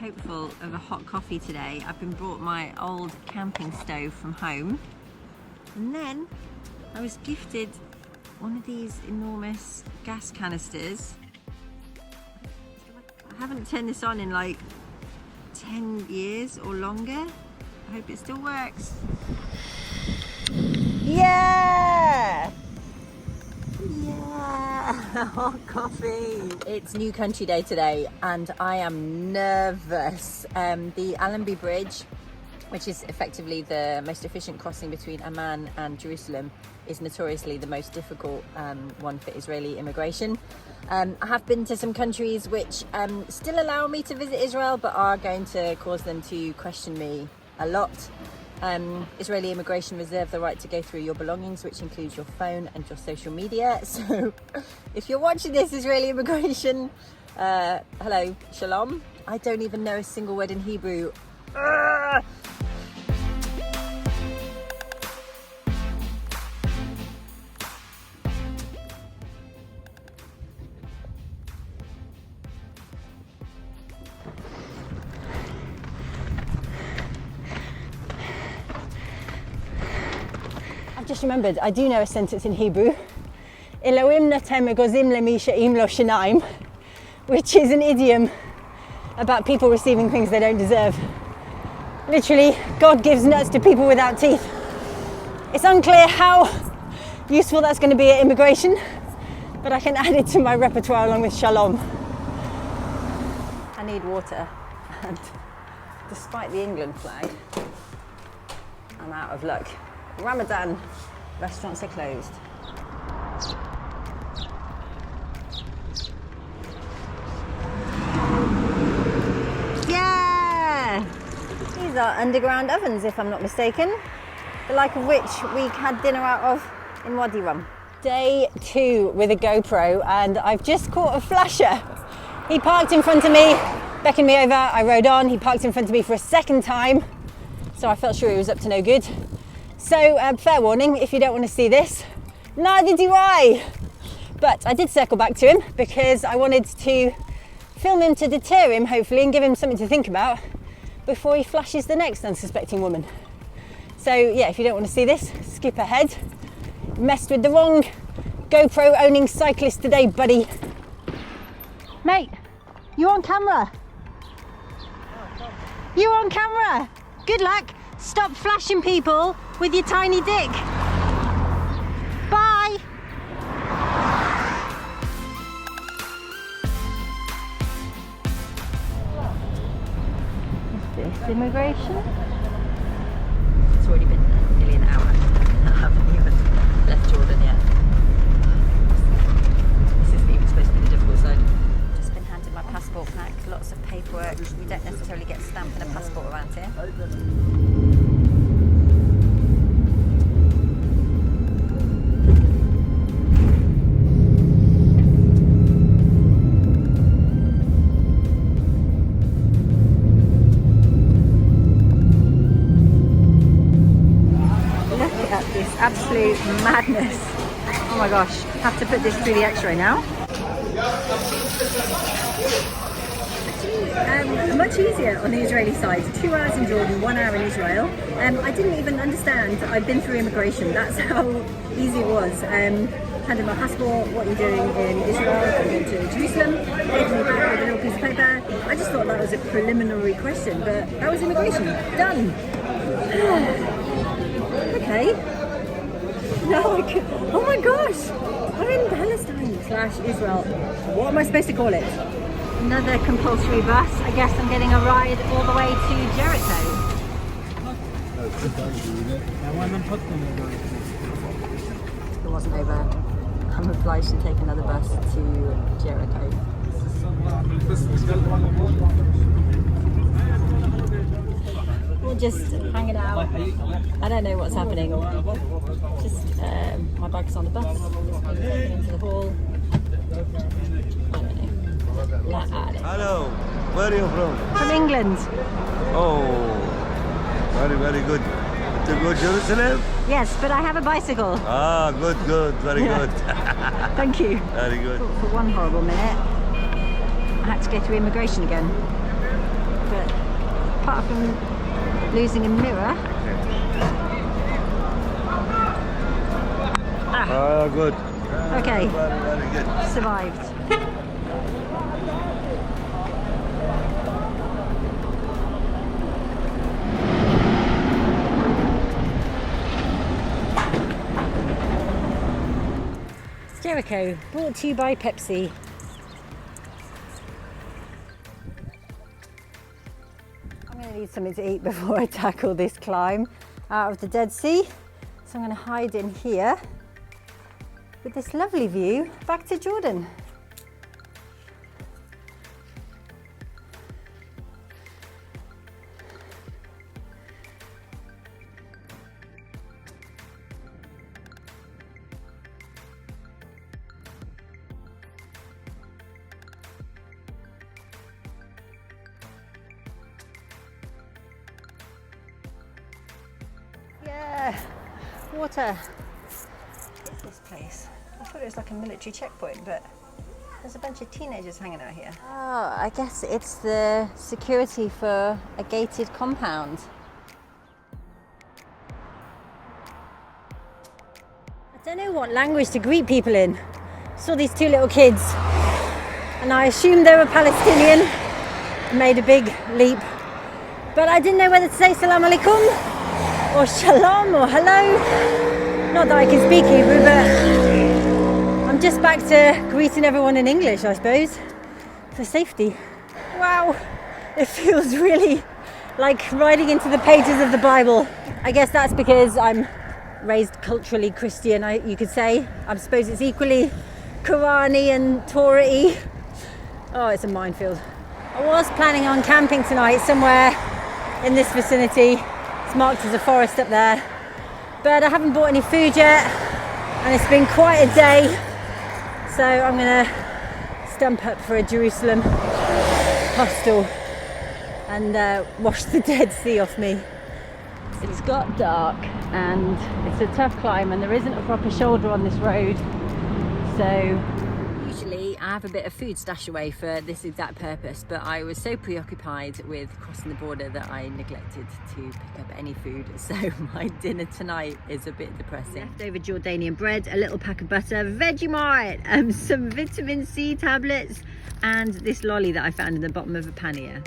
hopeful of a hot coffee today. I've been brought my old camping stove from home, and then I was gifted one of these enormous gas canisters. I haven't turned this on in like 10 years or longer. I hope it still works. Yeah! Yeah! Hot coffee! It's New Country Day today and I am nervous. The Allenby Bridge, which is effectively the most efficient crossing between Amman and Jerusalem, is notoriously the most difficult one for Israeli immigration. I have been to some countries which still allow me to visit Israel, but are going to cause them to question me a lot. Israeli immigration reserve the right to go through your belongings, which includes your phone and your social media. So if you're watching this, Israeli immigration, hello, shalom. I don't even know a single word in Hebrew. I've just remembered, I do know a sentence in Hebrew, Elohim natem egozim lemi she'im lo shinaim, which is an idiom about people receiving things they don't deserve. Literally, God gives nuts to people without teeth. It's unclear how useful that's going to be at immigration, but I can add it to my repertoire along with shalom. I need water, and despite the England flag, I'm out of luck. Ramadan, restaurants are closed. Yeah! These are underground ovens, if I'm not mistaken, the like of which we had dinner out of in Wadi Rum. Day 2 with a GoPro, and I've just caught a flasher. He parked in front of me, beckoned me over, I rode on, he parked in front of me for a second time, so I felt sure he was up to no good. So, fair warning, if you don't want to see this, neither do I. But I did circle back to him because I wanted to film him to deter him, hopefully, and give him something to think about before he flashes the next unsuspecting woman. So, yeah, if you don't want to see this, skip ahead. Messed with the wrong GoPro owning cyclist today, buddy. Mate, you're on camera. You're on camera. Good luck. Stop flashing people with your tiny dick. Bye. Is this immigration? It's already been nearly an hour. I haven't even left Jordan yet. This isn't even supposed to be the difficult side. Just been handed my passport pack, lots of paperwork. We don't necessarily get a stamp and a passport around here. Absolute madness. Oh my gosh, have to put this through the x-ray now. Much easier on the Israeli side. 2 hours in Jordan, 1 hour in Israel. I didn't even understand I'd been through immigration. That's how easy it was. Handed my passport, what are you doing in Israel? I'm going to Jerusalem. Gave me back with a little piece of paper. I just thought that was a preliminary question, but that was immigration. Done. Okay. No, oh my gosh, I'm in Palestine / Israel. What am I supposed to call it? Another compulsory bus. I guess I'm getting a ride all the way to Jericho. It wasn't over. I'm obliged to take another bus to Jericho. We're just hanging out. I don't know what's happening. Just my bag's on the bus. Just going into the hall. I don't know. Hello. Where are you from? From England. Oh, very, very good. To go to Jerusalem? Yes, but I have a bicycle. Ah, good, very good. Thank you. Very good. For one horrible minute, I had to go through immigration again. but apart from losing a mirror. Oh, good. Okay. Very good. Survived. Jericho, brought to you by Pepsi. I'm going to need something to eat before I tackle this climb out of the Dead Sea. So I'm going to hide in here with this lovely view back to Jordan. Yeah, water. What is this place? I thought it was like a military checkpoint, but there's a bunch of teenagers hanging out here. Oh, I guess it's the security for a gated compound. I don't know what language to greet people in. Saw these two little kids, and I assumed they were Palestinian. Made a big leap, but I didn't know whether to say salam alaikum or shalom or hello. Not that I can speak Hebrew, but I'm just back to greeting everyone in English, I suppose, for safety. Wow, it feels really like riding into the pages of the Bible. I guess that's because I'm raised culturally Christian, you could say. I suppose it's equally Qur'ani and Torah-y. Oh, it's a minefield. I was planning on camping tonight somewhere in this vicinity. It's marked as a forest up there, but I haven't bought any food yet, and it's been quite a day, so I'm gonna stump up for a Jerusalem hostel and wash the Dead Sea off me. It's got dark and it's a tough climb, and there isn't a proper shoulder on this road, so usually I have a bit of food stashed away for this exact purpose, but I was so preoccupied with crossing the border that I neglected to pick up any food, so my dinner tonight is a bit depressing. Leftover Jordanian bread, a little pack of butter, Vegemite, some vitamin C tablets, and this lolly that I found in the bottom of a pannier.